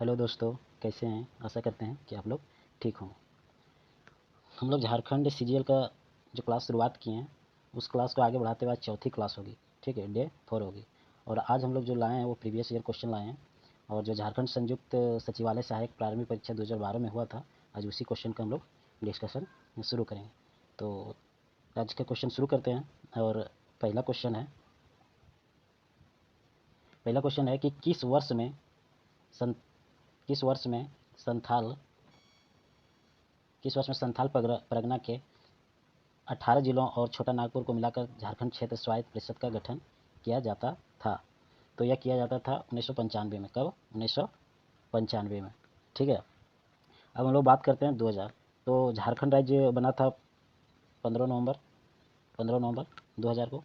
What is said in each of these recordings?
Hello दोस्तों, कैसे हैं? आशा करते हैं कि आप लोग ठीक हों। हम लोग झारखंड सीजीएल का जो क्लास शुरुआत किए हैं उस क्लास को आगे बढ़ाते हुए आज चौथी क्लास होगी। ठीक है, डे 4 होगी। और आज हम लोग जो लाए हैं वो प्रीवियस ईयर क्वेश्चन लाए हैं, और जो झारखंड संयुक्त सचिवालय सहायक प्रारंभिक परीक्षा 2012 में हुआ था, आज उसी क्वेश्चन का हम लोग डिस्कशन शुरू करेंगे। तो आज का क्वेश्चन शुरू करते हैं। और पहला क्वेश्चन है कि सं, किस वर्ष में संथाल परगना के 18 जिलों और छोटा नागपुर को मिलाकर झारखंड क्षेत्र स्वायत्त परिषद का गठन किया जाता था? तो यह किया जाता था 1995 में। कब? 1995 में। ठीक है, अब हम लोग बात करते हैं 2000। तो झारखंड राज्य बना था 15 नवंबर 2000 को।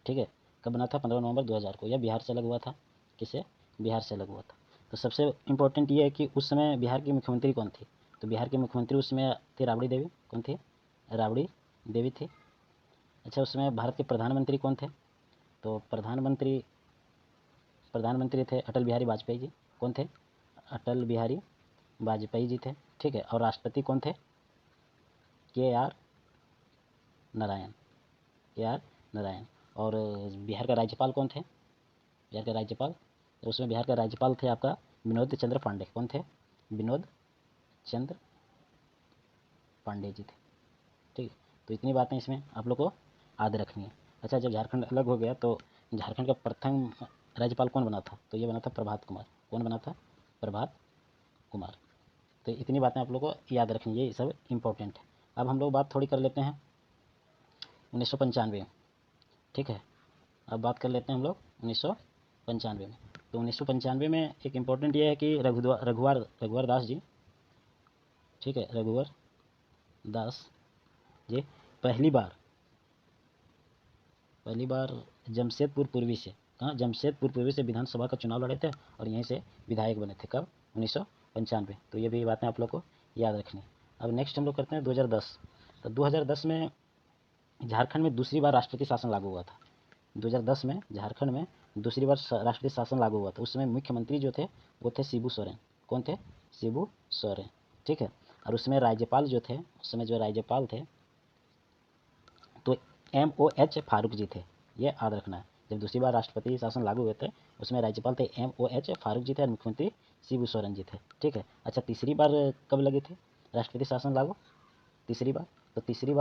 ठीक है, कब बना था? 15 नवंबर 2000 को। यह बिहार से अलग हुआ था। किसे? बिहार से अलग हुआ था। तो सबसे इम्पोर्टेंट ये है कि उस समय बिहार की मुख्यमंत्री कौन थी? तो बिहार की मुख्यमंत्री उस समय थी राबड़ी देवी। कौन थी? राबड़ी देवी थी। अच्छा, उस समय भारत के प्रधानमंत्री कौन थे? तो प्रधानमंत्री थे अटल बिहारी वाजपेयी जी। कौन थे? अटल बिहारी वाजपेयी जी थे। ठीक है, और राष्ट्रपति कौन थे? के आर नारायण। के आर नारायण। और बिहार का राज्यपाल कौन थे? बिहार के राज्यपाल, तो उसमें बिहार का राज्यपाल थे आपका विनोद चंद्र पांडे। कौन थे? विनोद चंद्र पांडे जी थे। ठीक है, तो इतनी बातें इसमें आप लोग को याद रखनी है। अच्छा, जब झारखंड अलग हो गया तो झारखंड का प्रथम राज्यपाल कौन बना था? तो ये बना था प्रभात कुमार। कौन बना था? प्रभात कुमार। तो इतनी बातें आप लोग को याद रखनी है, ये सब इम्पोर्टेंट है। अब हम लोग बात थोड़ी कर लेते हैं 1995। ठीक है, अब बात कर लेते हैं हम लोग 1995 में। तो 1995 में एक इम्पोर्टेंट ये है कि रघुवर दास जी, ठीक है, रघुवर दास जी पहली बार जमशेदपुर पूर्वी से, कहाँ? जमशेदपुर पूर्वी से विधानसभा का चुनाव लड़े थे और यहीं से विधायक बने थे। कब? 1995। तो ये भी बातें आप लोग को याद रखनी। अब नेक्स्ट हम लोग करते हैं 2010। तो 2010 में झारखंड में दूसरी बार राष्ट्रपति शासन लागू हुआ था। 2010 में झारखंड में दूसरी बार राष्ट्रपति शासन लागू हुआ था। उस समय मुख्यमंत्री जो थे वो थे शिबू सोरेन। कौन थे? शिबू सोरेन। ठीक है, और उसमें राज्यपाल जो थे, उस समय जो राज्यपाल थे तो MOH फारूक जी थे। ये याद रखना है। जब दूसरी बार राष्ट्रपति शासन लागू हुए थे उसमें राज्यपाल थे MOH फारूक जी थे और मुख्यमंत्री शिबू सोरेन जी थे। ठीक है, अच्छा, तीसरी बार कब लगी थी राष्ट्रपति शासन लागू? तीसरी बार, तो तीसरी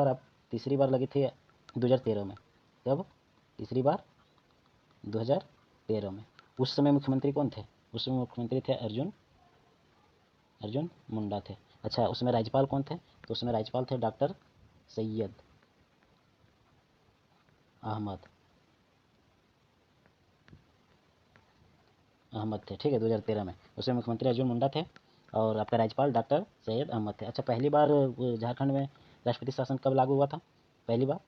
बार लगी थी 2013 में। कब? तीसरी बार 2013 में। उस समय मुख्यमंत्री कौन थे? उस समय मुख्यमंत्री थे अर्जुन मुंडा थे। अच्छा, उसमें राज्यपाल कौन थे? तो उसमें राज्यपाल थे डॉक्टर सैयद अहमद थे। ठीक है, 2013 में उसमें मुख्यमंत्री अर्जुन मुंडा थे और आपका राज्यपाल डॉक्टर सैयद अहमद थे। अच्छा, पहली बार झारखंड में राष्ट्रपति शासन कब लागू हुआ था? पहली बार,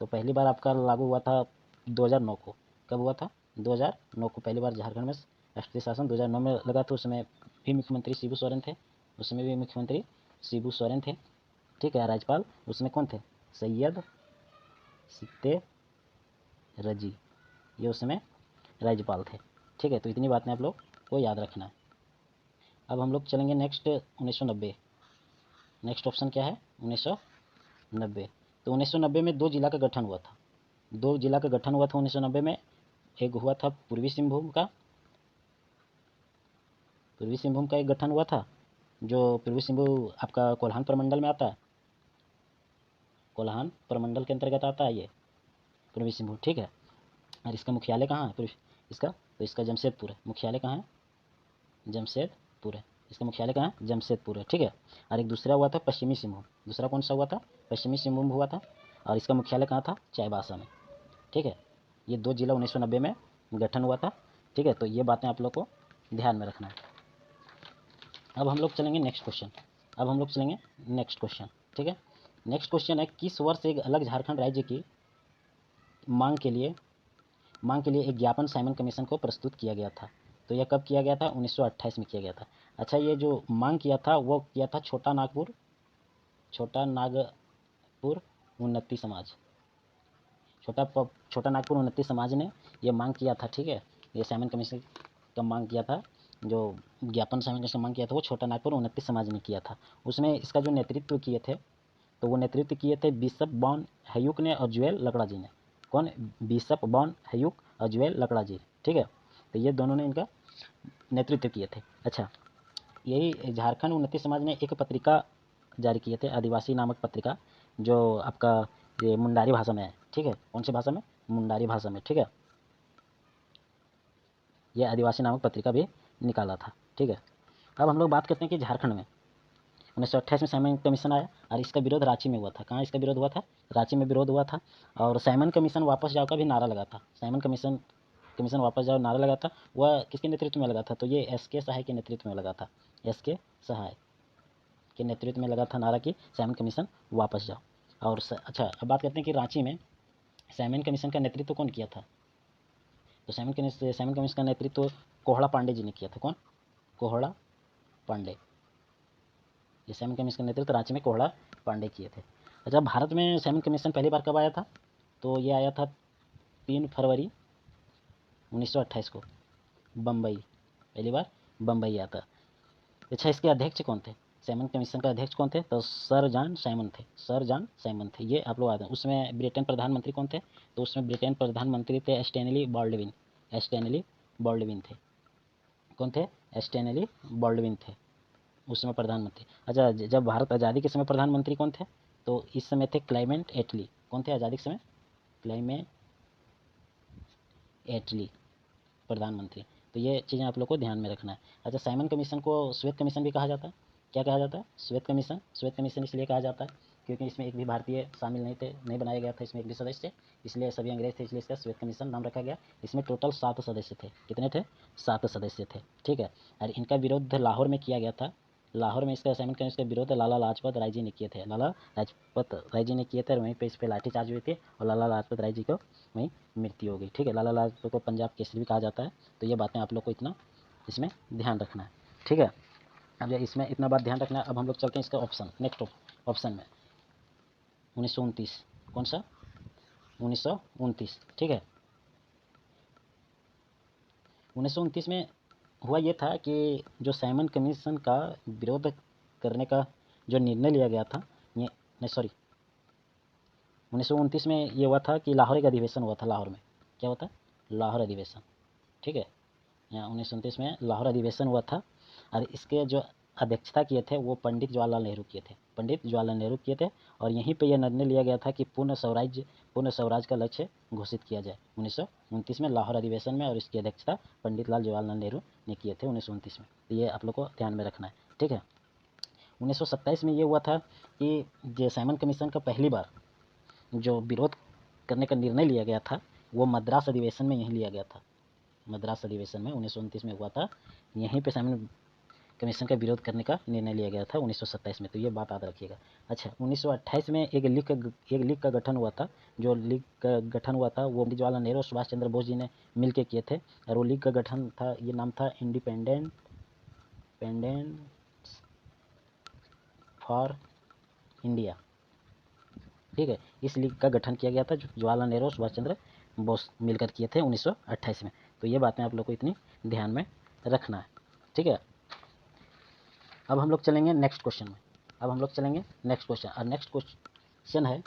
तो पहली बार आपका लागू हुआ था 2009 को। कब हुआ था? 2009 को पहली बार झारखंड में राष्ट्रीय शासन 2009 में लगा था। उसमें भी मुख्यमंत्री शिबू सोरेन थे। उसमें भी मुख्यमंत्री शिबू सोरेन थे। ठीक है, राज्यपाल उसमें कौन थे? सैयद सित्ते रजी, ये उसमें राज्यपाल थे। ठीक है, तो इतनी बातें आप लोग को याद रखना है। अब हम लोग चलेंगे नेक्स्ट 1990। नेक्स्ट ऑप्शन क्या है? 1990। तो 1990 में दो जिला का गठन हुआ था। 1990 में। एक हुआ था पूर्वी सिंहभूम का एक गठन हुआ था, जो पूर्वी सिंहभूम आपका कोल्हान प्रमंडल में आता है। कोल्हान प्रमंडल के अंतर्गत आता है ये पूर्वी सिंहभूम। ठीक है, और इसका मुख्यालय कहाँ है? इसका जमशेदपुर है। मुख्यालय कहाँ है? जमशेदपुर है। इसका मुख्यालय कहाँ है? जमशेदपुर है। ठीक है, और एक दूसरा हुआ था पश्चिमी सिंहभूम। दूसरा कौन सा हुआ था? पश्चिमी सिंहभूम हुआ था, और इसका मुख्यालय कहाँ था? चाईबासा में। ठीक है, ये दो जिला 1990 में गठन हुआ था। ठीक है, तो ये बातें आप लोग को ध्यान में रखना है। अब हम लोग चलेंगे नेक्स्ट क्वेश्चन। ठीक है, नेक्स्ट क्वेश्चन है किस वर्ष एक अलग झारखंड राज्य की मांग के लिए एक ज्ञापन साइमन कमीशन को प्रस्तुत किया गया था? तो यह कब किया गया था? 1928 में किया गया था। अच्छा, ये जो मांग किया था वो किया था छोटा नागपुर उन्नति समाज। छोटा नागपुर उन्नति समाज ने ये मांग किया था। ठीक है, ये साइमन कमीशन का मांग किया था जो ज्ञापन सामयिक का मांग किया था वो छोटा नागपुर उन्नति समाज ने किया था। उसमें इसका जो नेतृत्व किए थे, तो वो नेतृत्व किए थे बिशप बॉन हयूक ने और जुएल लकड़ा जी ने। कौन? बिशप बॉन हयूक और जुएल लकड़ा जी, ठीक है। तो ये दोनों ने इनका नेतृत्व किए थे। अच्छा, यही झारखंड उन्नति समाज ने एक पत्रिका जारी किए थे, आदिवासी नामक पत्रिका, जो आपका ये मुंडारी भाषा में है, ठीक है। कौन सी भाषा में? मुंडारी भाषा में, ठीक है। ये आदिवासी नामक पत्रिका भी निकाला था, ठीक है। अब हम लोग बात करते हैं कि झारखंड में 1928 में साइमन कमीशन आया और इसका विरोध रांची में हुआ था। कहाँ इसका विरोध हुआ था? रांची में विरोध हुआ था। और साइमन कमीशन वापस जाओ का भी नारा लगा था। साइमन कमीशन वापस जाओ नारा लगा था। वह किसके नेतृत्व में लगा था? तो ये एस.के. सहाय के नेतृत्व में लगा था। एस.के. सहाय के नेतृत्व में लगा था नारा कि साइमन कमीशन वापस जाओ। और अच्छा, अब बात करते हैं कि रांची में साइमन कमीशन का नेतृत्व कौन किया था? तो साइमन कमीशन का नेतृत्व कोहड़ा पांडे जी ने किया था। कौन? कोहड़ा पांडे। ये साइमन कमीशन का नेतृत्व रांची में कोहड़ा पांडे किए थे। अच्छा, भारत में साइमन कमीशन पहली बार कब आया था? तो ये आया था 3 फरवरी 1928 को, बम्बई। पहली बार बम्बई आया था। अच्छा, इसके अध्यक्ष कौन थे? साइमन कमीशन का अध्यक्ष कौन थे? तो सर जॉन साइमन थे। सर जॉन साइमन थे, ये आप लोग आते हैं। उसमें ब्रिटेन प्रधानमंत्री कौन थे? तो उसमें ब्रिटेन प्रधानमंत्री थे स्टैनली बॉल्डविन। स्टैनली बॉल्डविन थे। कौन थे? स्टैनली बॉल्डविन थे उसमें प्रधानमंत्री। अच्छा, जब भारत आज़ादी के समय प्रधानमंत्री कौन थे? तो इस समय थे क्लाइमेट एटली। कौन थे आज़ादी के समय? क्लाइमेट एटली प्रधानमंत्री। तो ये चीज़ें आप लोग को ध्यान में रखना है। अच्छा, साइमन कमीशन को श्वेत कमीशन भी कहा जाता है। क्या कहा जाता है? श्वेत कमीशन। श्वेत कमीशन इसलिए कहा जाता है क्योंकि इसमें एक भी भारतीय शामिल नहीं थे, नहीं बनाया गया था इसमें एक भी सदस्य, इसलिए सभी अंग्रेज थे, इसलिए इसका श्वेत कमीशन नाम रखा गया। इसमें टोटल 7 सदस्य थे। कितने थे? 7 सदस्य थे, ठीक है। और इनका विरोध लाहौर में किया गया था। लाहौर में इसका साइमन कमीशन का विरोध लाला लाजपत राय जी ने किए थे। लाला लाजपत राय जी ने किए थे और वहीं पे इस पर लाठीचार्ज हुई थी और लाला लाजपत राय जी को वहीं मृत्यु हो गई, ठीक है। लाला लाजपत को पंजाब केसरी भी कहा जाता है। तो ये बातें आप लोग को इतना इसमें ध्यान रखना है, ठीक है। अब इसमें इतना बात ध्यान रखना है। अब हम लोग चलते हैं इसका ऑप्शन, नेक्स्ट ऑप्शन में 1929। कौन सा? 1929, ठीक है। 1929 में हुआ ये था कि जो साइमन कमीशन का विरोध करने का जो निर्णय लिया गया था, ये नहीं सॉरी 1929 में ये हुआ था कि लाहौर एक अधिवेशन हुआ था। लाहौर में क्या होता है? लाहौर अधिवेशन, ठीक है। यहाँ 1929 में लाहौर अधिवेशन हुआ था और इसके जो अध्यक्षता किए थे वो पंडित जवाहरलाल नेहरू किए थे। पंडित जवाहरलाल नेहरू किए थे और यहीं पे यह निर्णय लिया गया था कि पूर्ण स्वराज का लक्ष्य घोषित किया जाए 1929 में लाहौर अधिवेशन में। और इसकी अध्यक्षता पंडित लाल जवाहरलाल नेहरू ने किए थे 1929 में। तो ये आप लोग को ध्यान में रखना है, ठीक है। 1927 में ये हुआ था कि जो साइमन कमीशन का पहली बार जो विरोध करने का निर्णय लिया गया था वो मद्रास अधिवेशन में यहीं लिया गया था। मद्रास अधिवेशन में 1929 में हुआ था। यहीं पे साइमन कमीशन का विरोध करने का निर्णय लिया गया था 1927 में। तो ये बात याद रखिएगा। अच्छा, 1928 में एक लीग का गठन हुआ था। जो लीग का गठन हुआ था वो जवाहरलाल नेहरू और सुभाष चंद्र बोस जी ने मिल के किए थे और वो लीग का गठन था, ये नाम था इंडिपेंडेंस फॉर इंडिया, ठीक है। इस लीग का गठन किया गया था जो जवाहरलाल नेहरू और सुभाष चंद्र बोस मिलकर किए थे 1928 में। तो ये बातें आप लोग को इतनी ध्यान में रखना है, ठीक है। अब हम लोग चलेंगे नेक्स्ट क्वेश्चन में। और नेक्स्ट क्वेश्चन है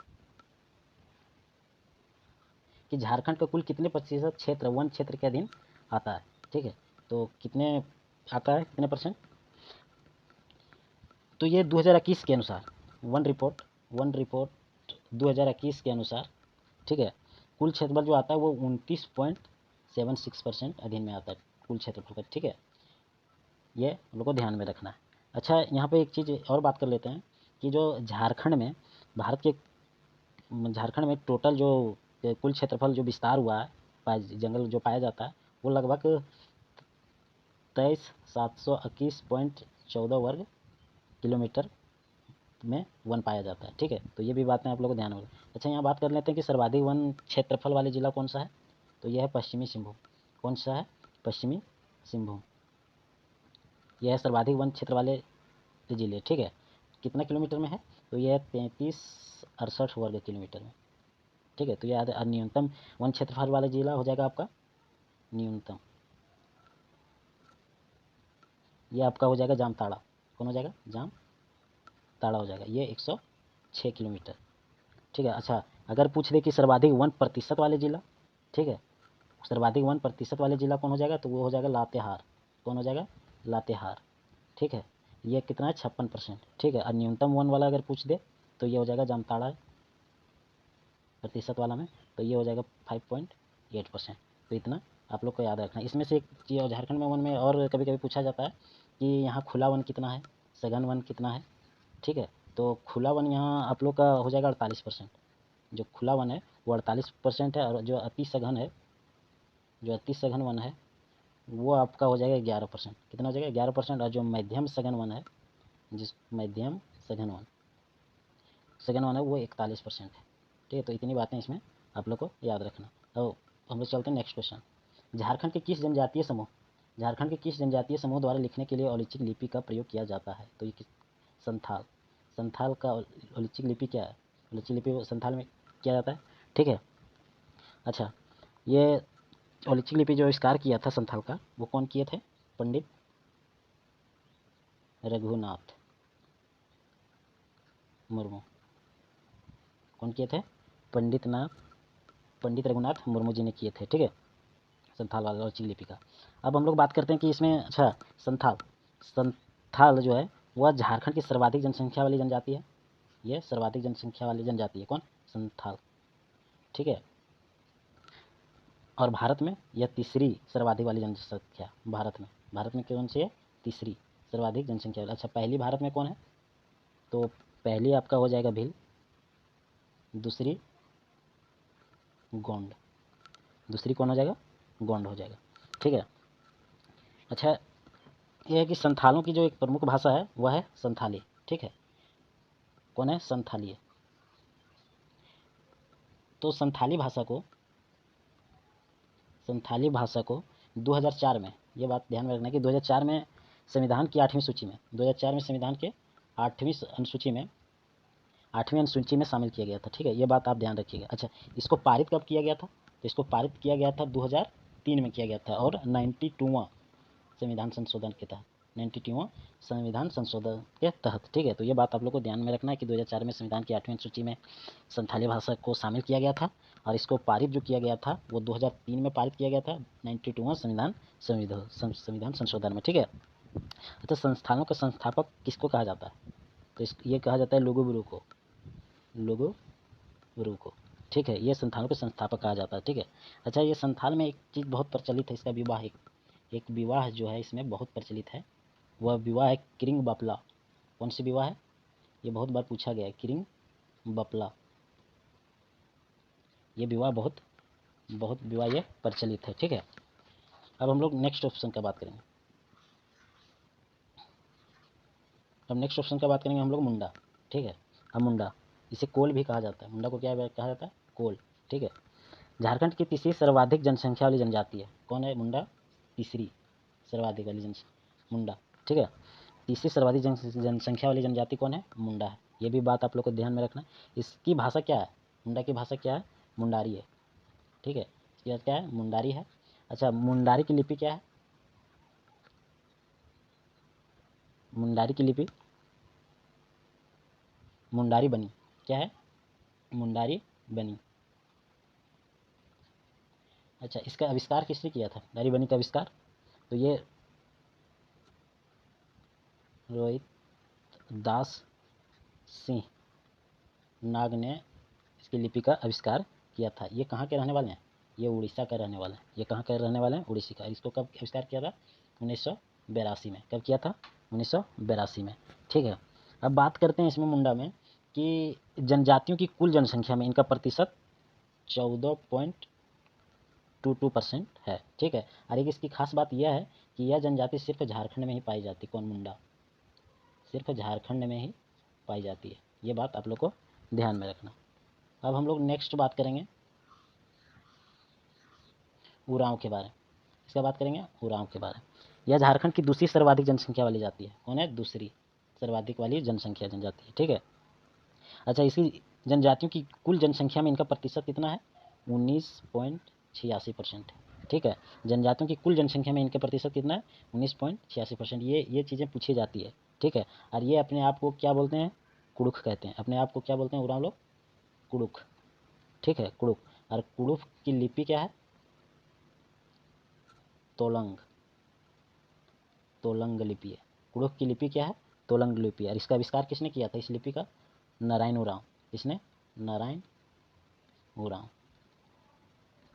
कि झारखंड का कुल कितने प्रतिशत क्षेत्र वन क्षेत्र के अधीन आता है, ठीक है। तो कितने आता है, कितने परसेंट? तो ये 2021 के अनुसार वन रिपोर्ट 2021 के अनुसार, ठीक है, कुल क्षेत्रफल जो आता है वो 29.76% अधीन में आता है कुल क्षेत्रफल का, ठीक है। ये हम लोग को ध्यान में रखना है। अच्छा, यहाँ पे एक चीज़ और बात कर लेते हैं कि जो झारखंड में झारखंड में टोटल जो कुल क्षेत्रफल जो विस्तार हुआ है, जंगल जो पाया जाता है वो लगभग 23,721.14 वर्ग किलोमीटर में वन पाया जाता है, ठीक है। तो ये भी बातें आप लोग को ध्यान में। अच्छा, यहाँ बात कर लेते हैं कि सर्वाधिक वन क्षेत्रफल वाले जिला कौन सा है? तो यह है पश्चिमी सिंहभूम। कौन सा है? पश्चिमी सिंहभूम। यह है सर्वाधिक वन क्षेत्र वाले जिले, ठीक है। कितना किलोमीटर में है? तो यह 3368 वर्ग किलोमीटर में, ठीक है। तो यह न्यूनतम वन क्षेत्रफल वाला जिला हो जाएगा आपका न्यूनतम ये आपका हो जाएगा जामताड़ा। कौन हो जाएगा? जामताड़ा हो जाएगा। ये 106 किलोमीटर। ठीक है। अच्छा, अगर पूछ दे कि सर्वाधिक 1% वाले जिला, ठीक है, सर्वाधिक 1% वाले जिला कौन हो जाएगा? तो वो हो जाएगा लातेहार। कौन हो जाएगा? लातेहार। ठीक है, ये कितना है? 56%। ठीक है, और न्यूनतम 1 वाला अगर पूछ दे तो ये हो जाएगा जामताड़ा प्रतिशत वाला में, तो ये हो जाएगा 5.8%। तो इतना आप लोग को याद रखना है। इसमें से एक चीज़ झारखंड में वन में और कभी कभी पूछा जाता है कि यहाँ खुला वन कितना है, सघन वन कितना है। ठीक है, तो खुला वन यहाँ आप लोग का हो जाएगा 48%। जो खुला वन है वो 48% है, और जो अति सघन वन है वो आपका हो जाएगा 11%। कितना हो जाएगा? 11%। और जो मध्यम सघन वन है, जिस मध्यम सघन वन है वो 41% है। ठीक है, तो इतनी बातें इसमें आप लोग को याद रखना। तो हम लोग चलते हैं नेक्स्ट क्वेश्चन। झारखंड के किस जनजातीय समूह द्वारा लिखने के लिए ओलिचिक लिपि का प्रयोग किया जाता है? तो ये संथाल का ओलिचिक लिपि क्या है? ओलिचिक लिपि संथाल में किया जाता है। ठीक है। अच्छा, ये ओलिचिक लिपि जो आविष्कार किया था संथाल का, वो कौन किए थे? पंडित रघुनाथ मुर्मू। कौन किए थे? पंडित रघुनाथ मुर्मू जी ने किए थे। ठीक है, संथाल वाला ओलिचिक लिपि का। अब हम लोग बात करते हैं कि इसमें, अच्छा, संथाल जो है वह झारखंड की सर्वाधिक जनसंख्या वाली जनजाति है। यह सर्वाधिक जनसंख्या वाली जनजाति है। कौन? संथाल। ठीक है, और भारत में यह तीसरी सर्वाधिक वाली जनसंख्या। भारत में कौन सी है? तीसरी सर्वाधिक जनसंख्या वाली। अच्छा, पहली भारत में कौन है? तो पहली आपका हो जाएगा भील, दूसरी गोंड। दूसरी कौन हो जाएगा? गोंड हो जाएगा। ठीक है। अच्छा, यह है कि संथालों की जो एक प्रमुख भाषा है वह है संथाली। ठीक है, कौन है? संथाली। तो संथाली भाषा को 2004 में, ये बात ध्यान में रखना कि 2004 में संविधान की 8वीं सूची में, 2004 में संविधान के 8वीं अनुसूची में शामिल किया गया था। ठीक है, ये बात आप ध्यान रखिएगा। अच्छा, इसको पारित कब किया गया था? तो इसको पारित किया गया था 2003 में किया गया था, और 92वां संविधान संशोधन के तहत, 92वां संविधान संशोधन के तहत। ठीक है, तो ये बात आप लोग को ध्यान में रखना है कि 2004 में संविधान की 8वीं सूची में संथाली भाषा को शामिल किया गया था, और इसको पारित जो किया गया था वो 2003 में पारित किया गया था, 92वां संविधान संशोधन में। ठीक है। अच्छा, संस्थानों का संस्थापक किसको कहा जाता है? तो ये कहा जाता है लुगुबुरु को। ठीक है, ये संस्थानों के संस्थापक कहा जाता है। ठीक है। अच्छा, ये संथाल में एक चीज़ बहुत प्रचलित है, इसका विवाह, एक विवाह जो है इसमें बहुत प्रचलित है, वह विवाह है किरिंग बपला। कौन सी विवाह है? ये बहुत बार पूछा गया है, किरिंग बपला। ये विवाह बहुत विवाह ये प्रचलित है। ठीक है। अब हम लोग नेक्स्ट ऑप्शन का बात करेंगे। हम लोग मुंडा। ठीक है, अब मुंडा, इसे कोल भी कहा जाता है। मुंडा को क्या कहा जाता है? कोल। ठीक है, झारखंड की तीसरी सर्वाधिक जनसंख्या वाली जनजाति है। कौन है? मुंडा। तीसरी सर्वाधिक वाली मुंडा। ठीक है, तीसरी सर्वाधिक जनसंख्या वाली जनजाति कौन है? मुंडा है। ये भी बात आप लोग को ध्यान में रखना। इसकी भाषा क्या है? मुंडा की भाषा क्या है? मुंडारी है। ठीक है, इसकी क्या है? मुंडारी है। अच्छा, मुंडारी की लिपि क्या है? मुंडारी की लिपि मुंडारी बनी। क्या है? मुंडारी बनी। अच्छा, इसका आविष्कार किसने किया था? मुंडारी बनी का आविष्कार? तो ये रोहित दास सिंह नाग ने इसकी लिपि का आविष्कार किया था। ये कहाँ के रहने वाले हैं? ये उड़ीसा का रहने वाले हैं। ये कहाँ के रहने वाले हैं? उड़ीसा का। इसको कब आविष्कार किया था? 1982 में। कब किया था? 1982 में। ठीक है, अब बात करते हैं इसमें मुंडा में कि जनजातियों की कुल जनसंख्या में इनका प्रतिशत 14.22% है। ठीक है, और एक इसकी खास बात यह है कि यह जनजाति सिर्फ झारखंड में ही पाई जाती है। कौन? मुंडा। सिर्फ झारखंड में ही पाई जाती है। ये बात आप लोग को ध्यान में रखना। अब हम लोग नेक्स्ट बात करेंगे उरांव के बारे में। इसका बात करेंगे उरांव के बारे में। यह झारखंड की दूसरी सर्वाधिक जनसंख्या वाली जाति है। कौन है? दूसरी सर्वाधिक वाली जनसंख्या जनजाति है। ठीक है। अच्छा, इसी जनजातियों की कुल जनसंख्या में इनका प्रतिशत कितना है? 19.86% है। ठीक है। जनजातियों की कुल जनसंख्या में इनके प्रतिशत कितना है? 19.86%। ये चीज़ें पूछी जाती है, ठीक है। और ये अपने आप को क्या बोलते हैं? कुड़ुख कहते हैं। अपने आप को क्या बोलते हैं उरांव लोग? कुड़ुख, ठीक है, कुड़ुख। और कुड़ुख की लिपि क्या है? तोलंग, तोलंग लिपि है। कुड़ुख की लिपि क्या है? तोलंग लिपि है। और इसका आविष्कार किसने किया था इस लिपि का? नारायण उरांव। किसने? नारायण उरांव।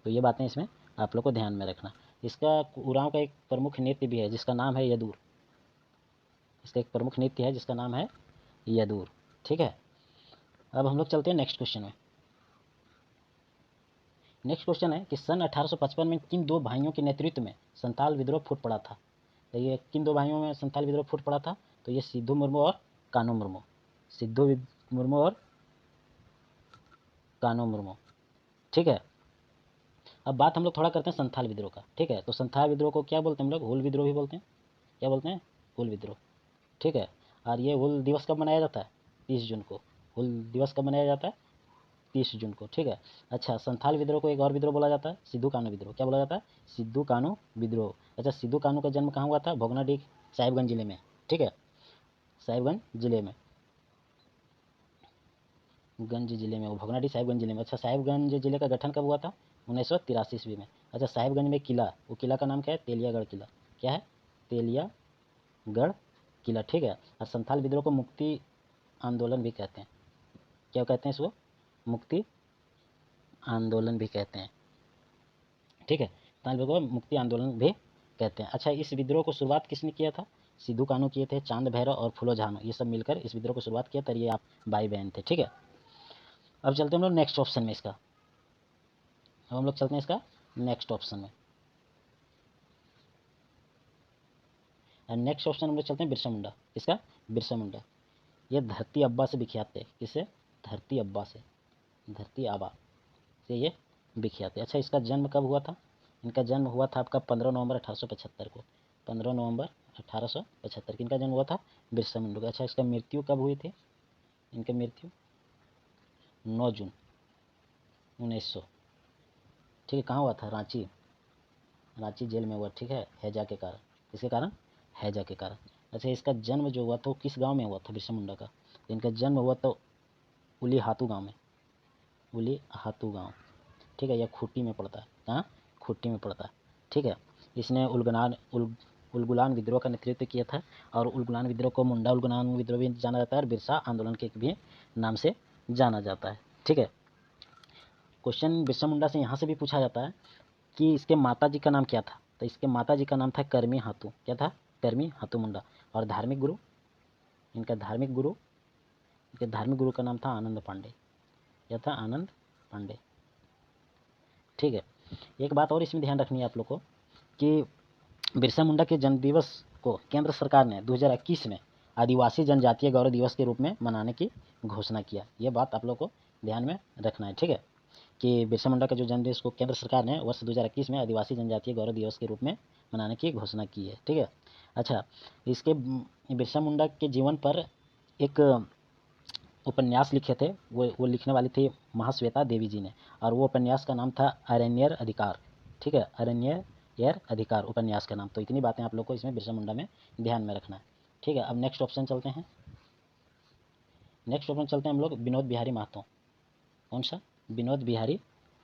तो ये बातें इसमें आप लोग को ध्यान में रखना। इसका उरांव का एक प्रमुख नृत्य भी है जिसका नाम है यदूर। इसका एक प्रमुख नृत्य है जिसका नाम है यदूर, ठीक है। अब हम लोग चलते हैं नेक्स्ट क्वेश्चन में। नेक्स्ट क्वेश्चन है कि सन 1855 में किन दो भाइयों के नेतृत्व में संथाल विद्रोह फूट पड़ा था? तो ये किन दो भाइयों में संथाल विद्रोह फूट पड़ा था? तो ये सिद्धू मुर्मू और कान्हू मुर्मू। सिद्धू मुर्मू और कान्हू मुर्मू, ठीक है। अब बात हम लोग थोड़ा करते हैं संथाल विद्रोह का, ठीक है। तो संथाल विद्रोह को क्या बोलते हैं हम लोग? हूल विद्रोह भी बोलते हैं। क्या बोलते हैं? हूल विद्रोह, ठीक है। और ये हूल दिवस कब मनाया जाता है? 30 जून को। हूल दिवस कब मनाया जाता है? 30 जून को, ठीक है। अच्छा, संथाल विद्रोह को एक और विद्रोह बोला जाता है, सिद्धू कान्हू विद्रोह। क्या बोला जाता है? सिद्धू कान्हू विद्रोह। अच्छा, सिद्धू कान्हू का जन्म कहाँ हुआ था? भोगनाडीह, साहिबगंज जिले में, ठीक है। साहिबगंज जिले में, गंज जिले में, भोगनाडीह साहिबगंज जिले में। अच्छा, साहिबगंज जिले का गठन कब हुआ था? 1983 ईस्वी में। अच्छा, साहिबगंज में किला, वो किला का नाम क्या है? तेलियागढ़ किला। क्या है? तेलियागढ़ किला, ठीक है। और संथाल विद्रोह को मुक्ति आंदोलन भी कहते हैं। क्या कहते हैं इसको? मुक्ति आंदोलन भी कहते हैं, ठीक है। संथाल विद्रोह को मुक्ति आंदोलन भी कहते हैं। अच्छा, इस विद्रोह को शुरुआत किसने किया था? सिद्धू कान्हू किए थे। चांद भैरव और फूलो झानो ये सब मिलकर इस विद्रोह को शुरुआत किया था। ये आप भाई बहन थे, ठीक है। अब चलते हैं हम लोग नेक्स्ट ऑप्शन में इसका। अब हम लोग चलते हैं इसका नेक्स्ट ऑप्शन में। नेक्स्ट ऑप्शन हम लोग चलते हैं बिरसा मुंडा। किसका? बिरसा मुंडा। ये धरती अब्बा से विख्यात है। किससे? धरती अब्बा से, धरती आबा से ये विख्यात है। अच्छा, इसका जन्म कब हुआ था? इनका जन्म हुआ था आपका 15 नवंबर 1875 को। 15 नवंबर 1875 को इनका जन्म हुआ था, बिरसा मुंडा का। अच्छा, इसका मृत्यु कब हुई थी? इनकी मृत्यु 9 जून 1900, ठीक है। कहाँ हुआ था? रांची, रांची जेल में हुआ, ठीक है, हैजा के कारण। किसके कारण? हैजा के कारण। अच्छा, इसका जन्म जो हुआ था वो किस गांव में हुआ था बिरसा मुंडा का? तो इनका जन्म हुआ था उली हातू गांव में, उली हातू गांव, ठीक है। यह खूंटी में पड़ता है। कहाँ? खूंटी में पड़ता है, ठीक है। इसने उलगुलान विद्रोह का नेतृत्व किया था। और उलगुलान विद्रोह को मुंडा उलगुलान विद्रोह भी जाना जाता है और बिरसा आंदोलन के भी नाम से जाना जाता है, ठीक है। क्वेश्चन बिरसा मुंडा से यहाँ से भी पूछा जाता है कि इसके माता जी का नाम क्या था? तो इसके माता जी का नाम था करमी हातू। क्या था? करमी हातू मुंडा। और धार्मिक गुरु, इनका धार्मिक गुरु, इनके धार्मिक गुरु का नाम था आनंद पांडे। क्या था? आनंद पांडे, ठीक है। एक बात और इसमें ध्यान रखनी है आप लोग को कि बिरसा मुंडा के जन्म दिवस को केंद्र सरकार ने 2021 में आदिवासी जनजातीय गौरव दिवस के रूप में मनाने की घोषणा किया। ये बात आप लोग को ध्यान में रखना है, ठीक है, कि बिरसा मुंडा का जो जन्म दिवस को केंद्र सरकार ने वर्ष 2021 में आदिवासी जनजातीय गौरव दिवस के रूप में मनाने की घोषणा की है, ठीक है। अच्छा, इसके बिरसा मुंडा के जीवन पर एक उपन्यास लिखे थे, वो लिखने वाली थी महाश्वेता देवी जी ने। और वो उपन्यास का नाम था अरण्यर अधिकार, ठीक है, अरण्यर अधिकार उपन्यास का नाम। तो इतनी बातें आप लोग को इसमें बिरसा मुंडा में ध्यान में रखना है, ठीक है। अब नेक्स्ट ऑप्शन चलते हैं। नेक्स्ट ऑप्शन चलते हैं हम लोग विनोद बिहारी महतो। कौन सा? विनोद बिहारी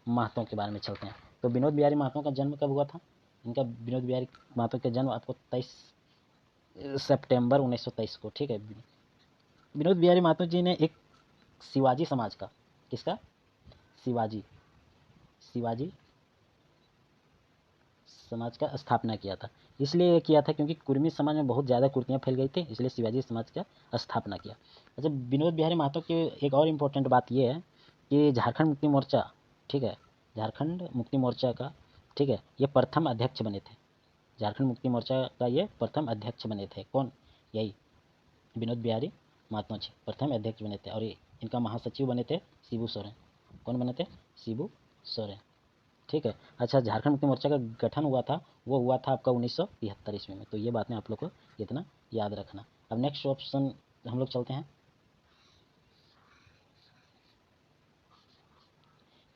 महतो के बारे में चलते हैं। तो विनोद बिहारी महतो का जन्म कब हुआ था? इनका विनोद बिहारी महतो का जन्म आपको 23 सितंबर 1923 को, ठीक है। विनोद बिहारी महतो जी ने एक शिवाजी समाज का, किसका? शिवाजी, शिवाजी समाज का स्थापना किया था। इसलिए ये किया था क्योंकि कुर्मी समाज में बहुत ज़्यादा कुर्तियाँ फैल गई थी, इसलिए शिवाजी समाज का स्थापना किया। अच्छा, विनोद बिहारी महतो की एक और इम्पोर्टेंट बात ये है कि झारखंड मुक्ति मोर्चा, ठीक है, झारखंड मुक्ति मोर्चा का, ठीक है, ये प्रथम अध्यक्ष बने थे। झारखंड मुक्ति मोर्चा का ये प्रथम अध्यक्ष बने थे। कौन? यही विनोद बिहारी महतो जी प्रथम अध्यक्ष बने थे। और इनका महासचिव बने थे शिबू सोरेन। कौन बने थे? शिबू सोरेन, ठीक है। अच्छा, झारखंड मुक्ति मोर्चा का गठन हुआ था, वो हुआ था आपका 1973 ईस्वी में। तो ये बातें आप लोग को इतना याद रखना। अब नेक्स्ट ऑप्शन हम लोग चलते हैं।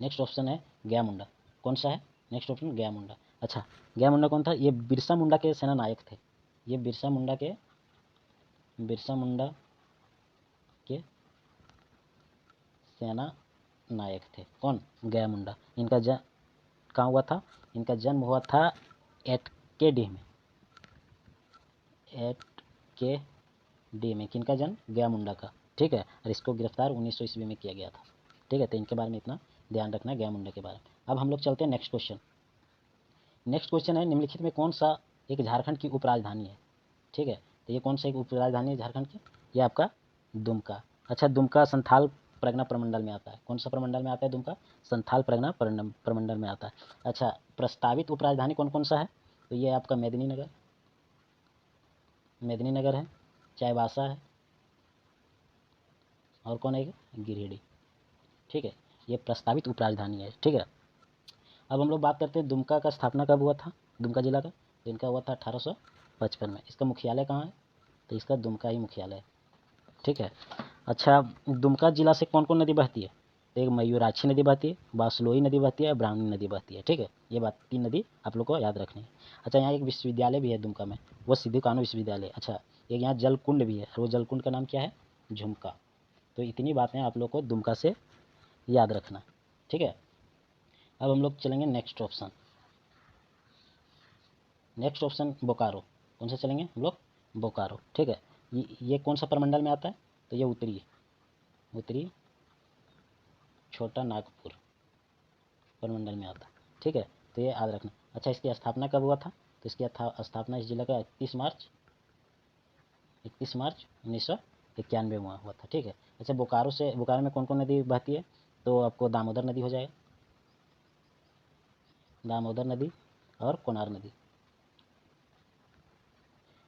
नेक्स्ट ऑप्शन है गया मुंडा। कौन सा है? नेक्स्ट ऑप्शन गया मुंडा। अच्छा, गया मुंडा कौन था? ये बिरसा मुंडा के सेना नायक थे। ये बिरसा मुंडा के सेना नायक थे। कौन? गया मुंडा। इनका जन्म कहाँ हुआ था? इनका जन्म हुआ था एटकेडी में। एटकेडी में किनका जन्म? गया मुंडा का। ठीक है, और इसको गिरफ्तार 1900 ईस्वी में किया गया था। ठीक है, तो इनके बारे में इतना ध्यान रखना, गया मुंडा के बारे में। अब हम लोग चलते हैं नेक्स्ट क्वेश्चन। नेक्स्ट क्वेश्चन है, निम्नलिखित में कौन सा एक झारखंड की उपराजधानी है? ठीक है, तो ये कौन सा एक उपराजधानी है झारखंड की? ये आपका दुमका। अच्छा, दुमका संथाल परगना प्रमंडल में आता है। कौन सा प्रमंडल में आता है दुमका? संथाल परगना प्रमंडल में आता है। अच्छा, प्रस्तावित उपराजधानी कौन कौन सा है? तो ये आपका मेदिनीनगर है, चाईबासा है, और कौन है? गिरिडीह। ठीक है, ये प्रस्तावित उपराजधानी है। ठीक है, अब हम लोग बात करते हैं दुमका का स्थापना कब हुआ था, दुमका जिला का। तो इनका हुआ था 1855 में। इसका मुख्यालय कहाँ है? तो इसका दुमका ही मुख्यालय है। ठीक है, अच्छा, दुमका जिला से कौन कौन नदी बहती है? तो एक मयूराक्षी नदी बहती है, बासलोई नदी बहती है, ब्राह्मणी नदी बहती है। ठीक है, ये बात 3 नदी आप लोग को याद रखनी है। अच्छा, यहाँ एक विश्वविद्यालय भी है दुमका में, वो सिद्धू कान्हू विश्वविद्यालय। अच्छा, एक यहाँ जलकुंड भी है, और वो जलकुंड का नाम क्या है? झुमका। तो इतनी बातें आप लोग को दुमका से याद रखना। ठीक है, अब हम लोग चलेंगे next option. Next option Bokaro. कौन सा चलेंगे हम लोग? बोकारो। ठीक है, ये कौन सा प्रमंडल में आता है? तो ये उत्तरी छोटा नागपुर प्रमंडल में आता है। ठीक है, तो ये याद रखना। अच्छा, इसकी स्थापना कब हुआ था? तो इसकी स्थापना इस जिले का 31 मार्च 1991 में हुआ था। ठीक है, अच्छा, बोकारो में कौन कौन नदी बहती है? तो आपको दामोदर नदी हो जाएगा, दामोदर नदी और कोनार नदी।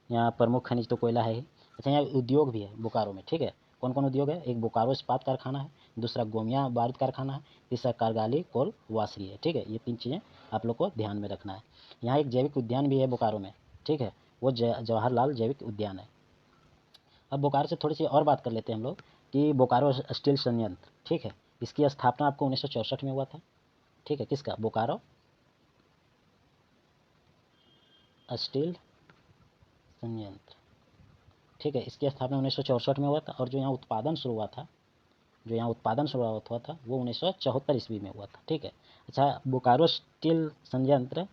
यहाँ प्रमुख खनिज तो कोयला है ही। अच्छा, यहाँ उद्योग भी है बोकारो में। ठीक है, कौन कौन उद्योग है? एक बोकारो इस्पात कारखाना है, दूसरा गोमिया बारूद कारखाना है, तीसरा कारगाली कोल वासरी है। ठीक है, ये 3 चीज़ें आप लोग को ध्यान में रखना है। यहाँ एक जैविक उद्यान भी है बोकारो में। ठीक है, वो जवाहरलाल जैविक उद्यान है। अब बोकारो से थोड़ी सी और बात कर लेते हैं हम लोग कि बोकारो स्टील संयंत्र। ठीक है, इसकी स्थापना आपको 1964 में हुआ था। ठीक है, किसका? बोकारो स्टील संयंत्र। ठीक है, इसकी स्थापना 1964 में हुआ था, और जो यहाँ उत्पादन शुरू हुआ था वो 1974 ईस्वी में हुआ था। ठीक है, अच्छा, बोकारो स्टील संयंत्र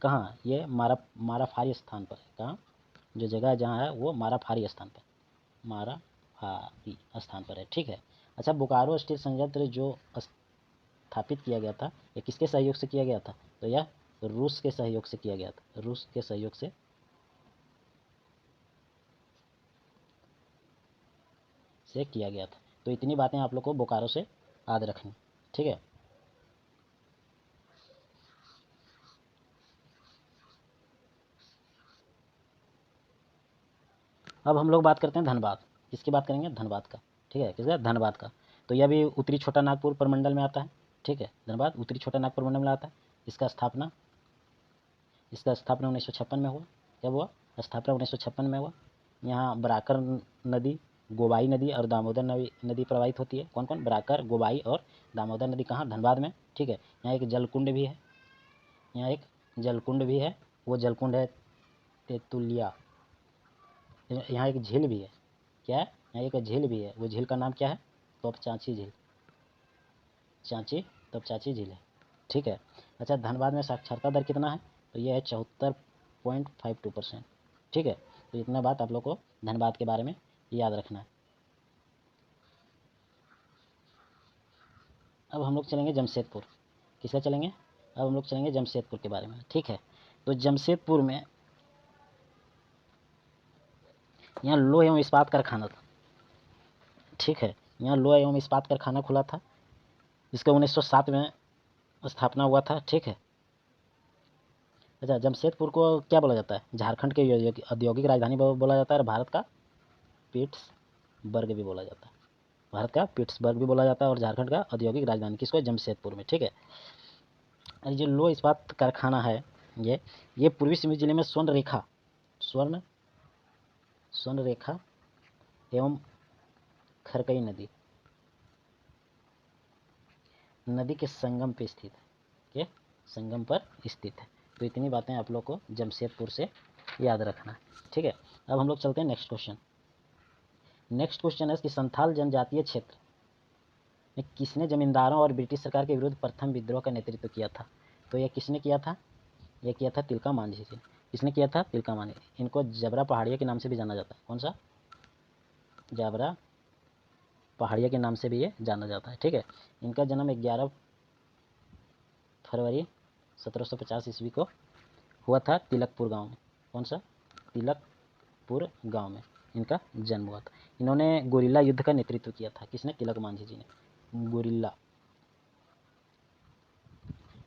कहाँ? ये माराफारी स्थान पर है। कहाँ? जो जगह जहाँ है वो माराफारी स्थान पर है। ठीक है, अच्छा, बोकारो स्टील संयंत्र जो स्थापित किया गया था, ये किसके सहयोग से किया गया था? तो यह रूस के सहयोग से किया गया था। रूस के सहयोग से किया गया था। तो इतनी बातें आप लोग को बोकारो से याद रखनी। ठीक है, अब हम लोग बात करते हैं धनबाद। किसकी बात करेंगे? धनबाद का। ठीक है, किसका? धनबाद का। तो यह भी उत्तरी छोटा नागपुर प्रमंडल में आता है। ठीक है, धनबाद उत्तरी छोटा नागपुर प्रमंडल में आता है। इसका स्थापना 1956 में हुआ। कब हुआ? स्थापना 1956 में हुआ। यहाँ बराकर नदी, गोबाई नदी और दामोदर नदी प्रवाहित होती है। कौन कौन? बराकर, गोबाई और दामोदर नदी। कहाँ? धनबाद में। ठीक है, यहाँ एक जलकुंड भी है, वो जलकुंड है तेतुलिया। यहाँ एक झील भी है। क्या है? यहाँ एक झील भी है, वो झील का नाम क्या है? तोपचांची झील। तोपचांची झील है। ठीक है, अच्छा, धनबाद में साक्षरता दर कितना है? तो ये है 74.52%। ठीक है, तो इतना बात आप लोग को धनबाद के बारे में याद रखना है। अब हम लोग चलेंगे जमशेदपुर। किसका चलेंगे? अब हम लोग चलेंगे जमशेदपुर के बारे में। ठीक है, तो जमशेदपुर में यहाँ लोह एवं इस्पात कारखाना था। ठीक है, यहाँ लोह एवं इस्पात कारखाना खुला था, जिसका 1907 में स्थापना हुआ था। ठीक है, अच्छा, जमशेदपुर को क्या बोला जाता है? झारखंड के औद्योगिक राजधानी बोला जाता है, और पिट्सबर्ग भी बोला जाता है। भारत का पिट्सबर्ग भी बोला जाता है, और झारखंड का औद्योगिक राजधानी किसको? जमशेदपुर में। ठीक है, और जो लोह इस्पात कारखाना है, ये पूर्वी सिंहभूम जिले में स्वर्ण रेखा एवं खरकई नदी के संगम पर स्थित है। के संगम पर स्थित है। तो इतनी बातें आप लोग को जमशेदपुर से याद रखना है, ठीक है। अब हम लोग चलते हैं नेक्स्ट क्वेश्चन। नेक्स्ट क्वेश्चन है कि संथाल जनजातीय क्षेत्र में किसने जमींदारों और ब्रिटिश सरकार के विरुद्ध प्रथम विद्रोह का नेतृत्व किया था? तो यह किसने किया था? यह किया था तिलका मांझी जी। किसने किया था? तिलका मांझी। इनको जबरा पहाड़िया के नाम से भी जाना जाता है। कौन सा? जबरा पहाड़िया के नाम से भी ये जाना जाता है, ठीक है। इनका जन्म 11 फरवरी 1750 ईस्वी को हुआ था तिलकपुर गांव में। कौन सा? तिलकपुर गांव में इनका जन्म हुआ था। इन्होंने गोरिल्ला युद्ध का नेतृत्व किया था। किसने? तिलक मांझी जी ने गोरिल्ला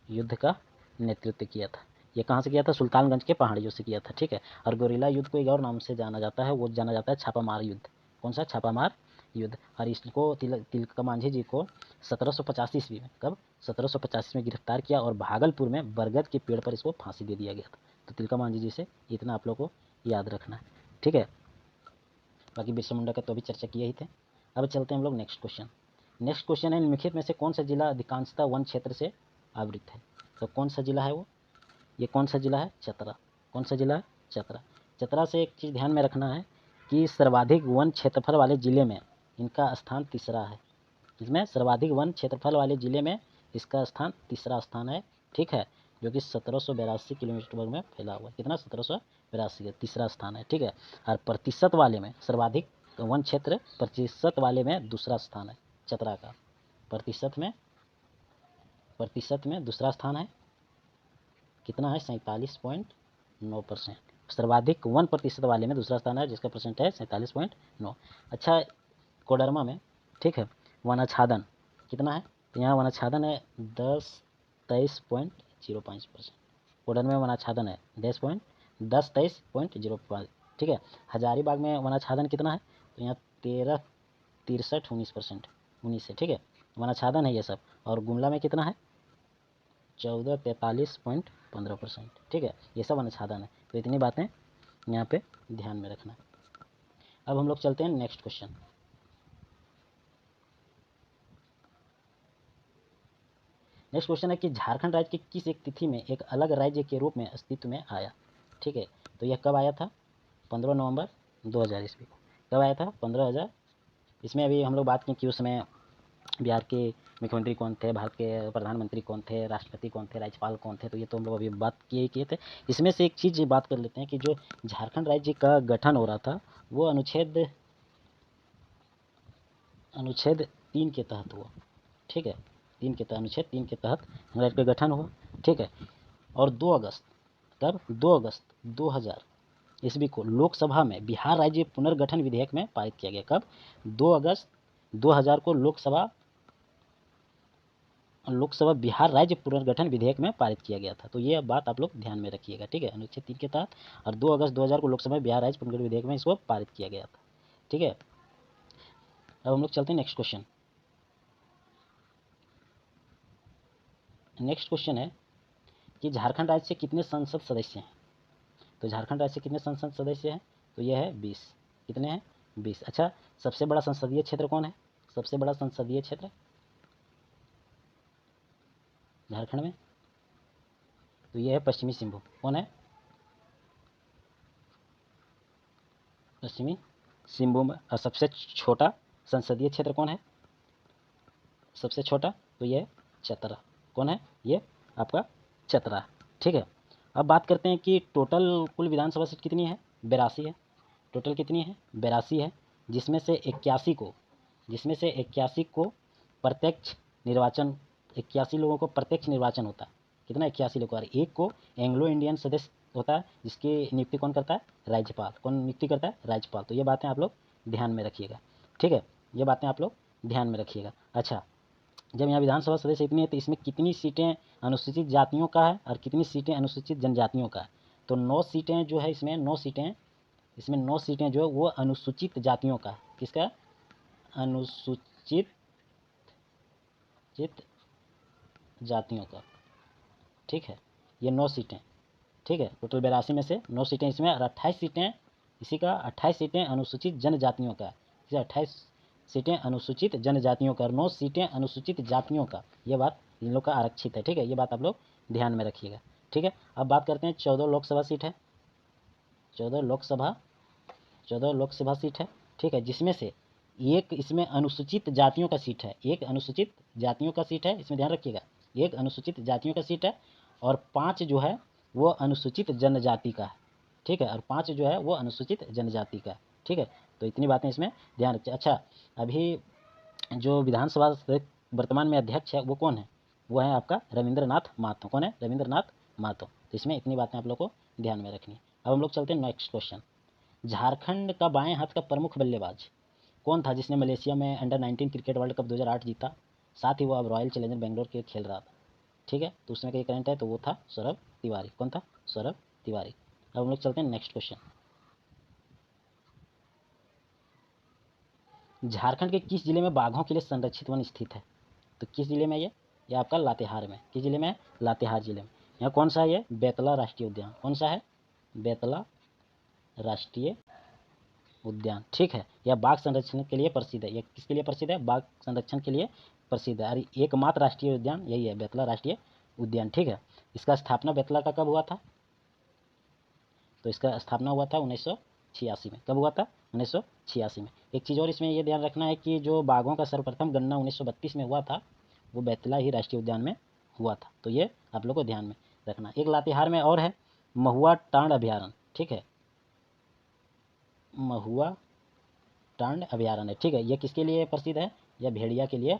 युद्ध का नेतृत्व किया था। ये कहाँ से किया था? सुल्तानगंज के पहाड़ियों से किया था, ठीक है। और गोरिल्ला युद्ध को एक और नाम से जाना जाता है, वो जाना जाता है छापामार युद्ध। कौन सा? छापामार युद्ध। और इसको तिलका मांझी जी को 1785 ईस्वी में, कब? 1785 में गिरफ्तार किया और भागलपुर में बरगद के पेड़ पर इसको फांसी दे दिया गया था। तो तिलका मांझी जी से इतना आप लोग को याद रखना है, ठीक है। बाकी बिरसा मुंडा का तो अभी चर्चा किए ही थे। अब चलते हैं हम लोग नेक्स्ट क्वेश्चन। नेक्स्ट क्वेश्चन है, निम्नलिखित में से कौन सा जिला अधिकांशतः वन क्षेत्र से आवृत है? तो कौन सा जिला है वो? ये कौन सा जिला है? चतरा। कौन सा जिला है? चतरा। चतरा से एक चीज़ ध्यान में रखना है कि सर्वाधिक वन क्षेत्रफल वाले जिले में इनका स्थान तीसरा है। इसमें सर्वाधिक वन क्षेत्रफल वाले जिले में इसका स्थान तीसरा स्थान है, ठीक है, जो कि 1782 किलोमीटर वर्ग में फैला हुआ है। कितना? 1782, तीसरा स्थान है, ठीक है। और प्रतिशत वाले में सर्वाधिक वन क्षेत्र प्रतिशत वाले में दूसरा स्थान है चतरा का। प्रतिशत में दूसरा स्थान है। कितना है? 47.9%। सर्वाधिक 1% वाले में दूसरा स्थान है, जिसका परसेंट है 47.9। अच्छा, कोडरमा में, ठीक है, वनाच्छादन कितना है? तो यहाँ वनाच्छादन है 23.05%। कोडरमा में वनाच्छादन है 23.05, ठीक है। हजारीबाग में वनाच्छादन कितना है? तो यहाँ 13.63%, 19 है, ठीक है। वनाच्छादन है ये सब। और गुमला में कितना है? 14.43.15%, ठीक है। ये सब अनुच्छादन है। तो इतनी बातें यहाँ पे ध्यान में रखना। अब हम लोग चलते हैं नेक्स्ट क्वेश्चन। नेक्स्ट क्वेश्चन है कि झारखंड राज्य की किस एक तिथि में एक अलग राज्य के रूप में अस्तित्व में आया? ठीक है, तो यह कब आया था? 15 नवंबर 2000 ईस्वी को। कब आया था? 15,000। इसमें अभी हम लोग बात की कि उस समय बिहार के मुख्यमंत्री कौन थे, भारत के प्रधानमंत्री कौन थे, राष्ट्रपति कौन थे, राज्यपाल कौन थे, तो ये तो हम लोग अभी बात किए थे। इसमें से एक चीज़ बात कर लेते हैं कि जो झारखंड राज्य का गठन हो रहा था वो अनुच्छेद 3 के तहत हुआ, ठीक है। अनुच्छेद 3 के तहत राज्य का गठन हुआ, ठीक है। और 2 अगस्त, कब? 2 अगस्त 2000 ईस्वी को लोकसभा में बिहार राज्य पुनर्गठन विधेयक में पारित किया गया। कब? 2 अगस्त 2000 को लोकसभा बिहार राज्य पुनर्गठन विधेयक में पारित किया गया था। तो ये बात आप लोग ध्यान में रखिएगा, ठीक है। अनुच्छेद 3 के तहत और 2 अगस्त 2000 को लोकसभा बिहार राज्य पुनर्गठन विधेयक में इसको पारित किया गया था, ठीक है। अब हम लोग चलते हैं नेक्स्ट क्वेश्चन। नेक्स्ट क्वेश्चन है कि झारखंड राज्य से कितने संसद सदस्य हैं? तो झारखंड राज्य से कितने संसद सदस्य हैं? तो यह है 20। कितने हैं? 20। अच्छा, सबसे बड़ा संसदीय क्षेत्र कौन है? सबसे बड़ा संसदीय क्षेत्र झारखंड में, तो यह है पश्चिमी सिंहभूम। कौन है? पश्चिमी सिंहभूम। और सबसे छोटा संसदीय क्षेत्र कौन है? सबसे छोटा, तो ये चतरा। कौन है? ये आपका चतरा, ठीक है। अब बात करते हैं कि टोटल कुल विधानसभा सीट कितनी है? 82 है। टोटल कितनी है? 82 है, जिसमें से 81 को प्रत्यक्ष निर्वाचन, 81 लोगों को प्रत्यक्ष निर्वाचन होता है। कितना? 81 लोगों। और एक को एंग्लो इंडियन सदस्य होता है, जिसकी नियुक्ति कौन करता है? राज्यपाल। कौन नियुक्ति करता है? राज्यपाल। तो ये बातें आप लोग ध्यान में रखिएगा, ठीक है। ये बातें आप लोग ध्यान में रखिएगा। अच्छा, जब यहाँ विधानसभा सदस्य इतनी है तो इसमें कितनी सीटें अनुसूचित जातियों का है और कितनी सीटें अनुसूचित जनजातियों का है? तो 9 सीटें जो है इसमें, 9 सीटें जो है वो अनुसूचित जातियों का है। किसका? अनुसूचित जातियों का, ठीक है। ये 9 सीटें, ठीक है। टोटल 82 में से 9 सीटें इसमें और 28 सीटें इसी का, 28 सीटें अनुसूचित जनजातियों का। इसे 28 सीटें अनुसूचित जनजातियों का और 9 सीटें अनुसूचित जातियों का। ये बात इन लोग का आरक्षित है, ठीक है। ये बात आप लोग ध्यान में रखिएगा, ठीक है। अब बात करते हैं 14 लोकसभा सीट है, 14 लोकसभा सीट है, ठीक है, जिसमें से एक इसमें अनुसूचित जातियों का सीट है, एक अनुसूचित जातियों का सीट है, इसमें ध्यान रखिएगा, एक अनुसूचित जातियों का सीट है और 5 जो है वो अनुसूचित जनजाति का है, ठीक है, और 5 जो है वो अनुसूचित जनजाति का है, ठीक है। तो इतनी बातें इसमें ध्यान रखिए। अच्छा, अभी जो विधानसभा से वर्तमान में अध्यक्ष है वो कौन है? वो है आपका रविंद्रनाथ महतो। कौन है? रविंद्रनाथ महतो। तो इसमें इतनी बातें आप लोग को ध्यान में रखनी है। अब हम लोग चलते हैं नेक्स्ट क्वेश्चन। झारखंड का बाएं हाथ का प्रमुख बल्लेबाज कौन था जिसने मलेशिया में अंडर-19 क्रिकेट वर्ल्ड कप 2008 जीता? साथ ही वो अब रॉयल चैलेंजर बेंगलोर के खेल रहा था, ठीक है। तो उसमें कई करंट है, तो वो था सौरभ तिवारी। कौन था? सौरभ तिवारी। अब हम लोग चलते हैं नेक्स्ट क्वेश्चन। झारखंड के किस जिले में बाघों के लिए संरक्षित वन स्थित है? तो किस जिले में ये आपका लातेहार में। किस जिले में? लातेहार जिले में। यहाँ कौन सा है? ये बेतला राष्ट्रीय उद्यान। कौन सा है? बेतला राष्ट्रीय उद्यान, ठीक है। यह बाघ संरक्षण के लिए प्रसिद्ध है। यह किसके लिए प्रसिद्ध है? बाघ संरक्षण के लिए प्रसिद्ध है। और एकमात्र राष्ट्रीय उद्यान यही है, बेतला राष्ट्रीय उद्यान, ठीक है। इसका स्थापना बेतला का कब हुआ था? तो इसका स्थापना हुआ था 1986 में। कब हुआ था? 1986 में। एक चीज़ और इसमें ये ध्यान रखना है कि जो बाघों का सर्वप्रथम गणना 1932 में हुआ था वो बेतला ही राष्ट्रीय उद्यान में हुआ था। तो ये आप लोग को ध्यान में रखना। एक लातेहार में और है महुआ टांड अभ्यारण्य, ठीक है, महुआ टांड अभ्यारण्य, ठीक है। ये किसके लिए प्रसिद्ध है? यह भेड़िया के लिए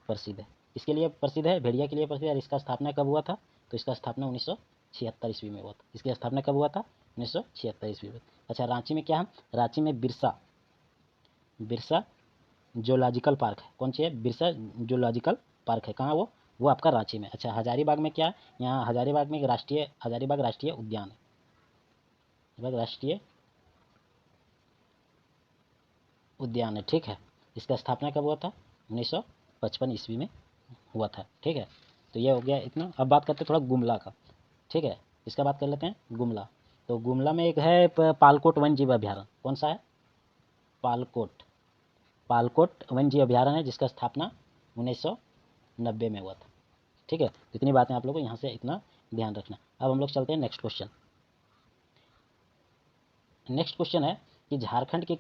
प्रसिद्ध है। किसके लिए प्रसिद्ध है? भेड़िया के लिए प्रसिद्ध है। और इसका स्थापना कब हुआ था? तो इसका स्थापना 1976 ईस्वी में हुआ था। इसकी स्थापना कब हुआ था? 1976 ईस्वी में। अच्छा, रांची में क्या है? रांची में बिरसा जूलॉजिकल पार्क है। कौन सी है? बिरसा जूलॉजिकल पार्क है। कहाँ वो आपका रांची में। अच्छा, हजारीबाग में क्या है? यहाँ हजारीबाग में हजारीबाग राष्ट्रीय उद्यान है, राष्ट्रीय उद्यान है, ठीक है। इसका स्थापना कब हुआ था? 1955 ईस्वी में हुआ था, ठीक है। तो ये हो गया इतना। अब बात करते हैं थोड़ा गुमला का, ठीक है। इसका बात कर लेते हैं गुमला। तो गुमला में एक है पालकोट वन्य जीव अभ्यारण्य। कौन सा है? पालकोट वन्य जीव अभ्यारण्य है, जिसका स्थापना 1990 में हुआ था, ठीक है। तो इतनी बातें आप लोगों को यहाँ से इतना ध्यान रखना। अब हम लोग चलते हैं नेक्स्ट क्वेश्चन। नेक्स्ट क्वेश्चन है कि झारखंड के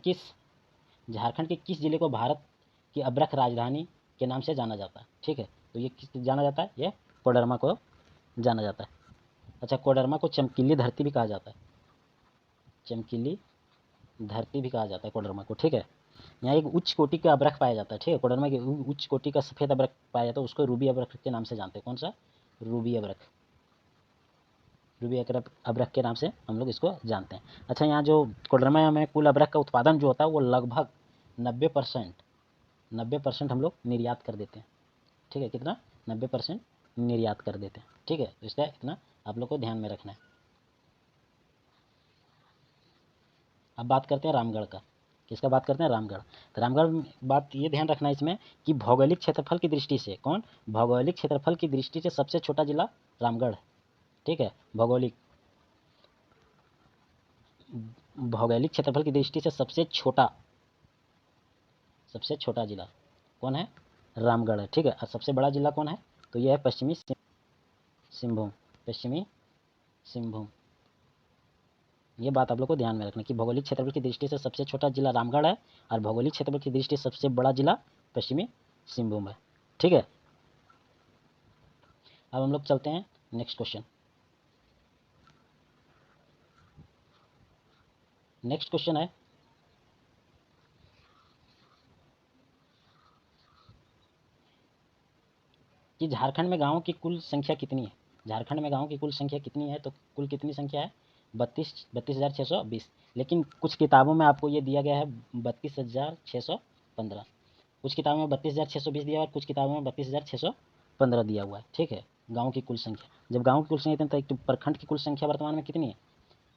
किस जिले को भारत की अब्रख राजधानी के नाम से जाना जाता है, ठीक है। तो ये किस जाना जाता है? ये कोडरमा को जाना जाता है। अच्छा, कोडरमा को चमकीली धरती भी कहा जाता है, चमकीली धरती भी कहा जाता है कोडरमा को, ठीक है। यहाँ एक उच्च कोटि का अब्रख पाया जाता है, ठीक है। कोडरमा के उच्च कोटि का सफ़ेद अब्रख पाया जाता है, उसको रूबी अब्रख के नाम से जानते हैं। कौन सा? रूबी अब्रख के नाम से हम लोग इसको जानते हैं। अच्छा, यहाँ जो कोडरमा में कुल अब्रख का उत्पादन जो होता है वो लगभग 90% हम लोग निर्यात कर देते हैं, ठीक है। कितना? 90% निर्यात कर देते हैं, ठीक है। तो इसका इतना आप लोग को ध्यान में रखना है। अब बात करते हैं रामगढ़ का। किसका बात करते हैं? रामगढ़। तो रामगढ़ बात ये ध्यान रखना है इसमें कि भौगोलिक क्षेत्रफल की दृष्टि से भौगोलिक क्षेत्रफल की दृष्टि से सबसे छोटा जिला रामगढ़ है, ठीक है। भौगोलिक क्षेत्रफल की दृष्टि से सबसे छोटा जिला कौन है? रामगढ़ है, ठीक है। और सबसे बड़ा जिला कौन है? तो यह है पश्चिमी सिंहभूम। ये बात आप लोग को ध्यान में रखना कि भौगोलिक क्षेत्रफल की दृष्टि से सबसे छोटा जिला रामगढ़ है और भौगोलिक क्षेत्रफल की दृष्टि से सबसे बड़ा जिला पश्चिमी सिंहभूम है, ठीक है। अब हम लोग चलते हैं नेक्स्ट क्वेश्चन। नेक्स्ट क्वेश्चन है कि झारखंड में गाँवों की कुल संख्या कितनी है? झारखंड में गाँवों की कुल संख्या कितनी है? तो कुल कितनी संख्या है? 32,620। लेकिन कुछ किताबों में आपको ये दिया गया है 32,615। कुछ किताबों में 32,620 दिया हुआ है, कुछ किताबों में 32,615 दिया हुआ है, ठीक है। गाँव की कुल संख्या, जब गाँव की कुल संख्या इतनी, तो प्रखंड की कुल संख्या वर्तमान में कितनी है?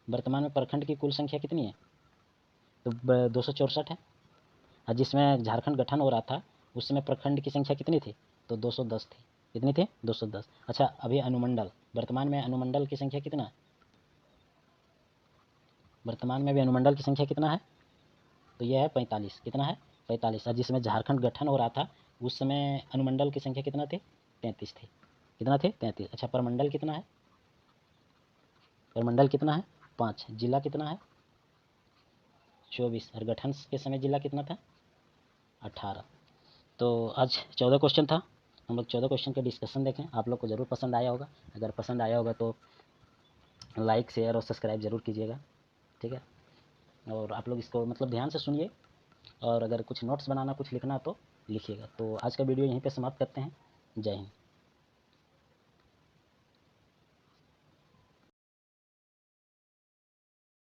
वर्तमान में प्रखंड की कुल संख्या कितनी है? तो 264 है। और जिसमें झारखंड गठन हो रहा था उस समय प्रखंड की संख्या कितनी थी? तो 210 थी। कितनी थी? 210। अच्छा, अभी अनुमंडल, वर्तमान में अनुमंडल की संख्या कितना है? वर्तमान में भी अनुमंडल की संख्या कितना है? तो यह है 45। कितना है? 45। और जिसमें झारखंड गठन हो रहा था उस समय अनुमंडल की संख्या कितना थी? 33 थी। कितना थे? 33। अच्छा, प्रमंडल कितना है? प्रमंडल कितना है? 5। जिला कितना है? 24। और गठन के समय जिला कितना था? 18। तो आज 14 क्वेश्चन था। हम लोग 14 क्वेश्चन का डिस्कशन देखें। आप लोग को ज़रूर पसंद आया होगा। अगर पसंद आया होगा तो लाइक, शेयर और सब्सक्राइब ज़रूर कीजिएगा, ठीक है। और आप लोग इसको मतलब ध्यान से सुनिए, और अगर कुछ नोट्स बनाना, कुछ लिखना तो लिखिएगा। तो आज का वीडियो यहीं पे समाप्त करते हैं। जय हिंद।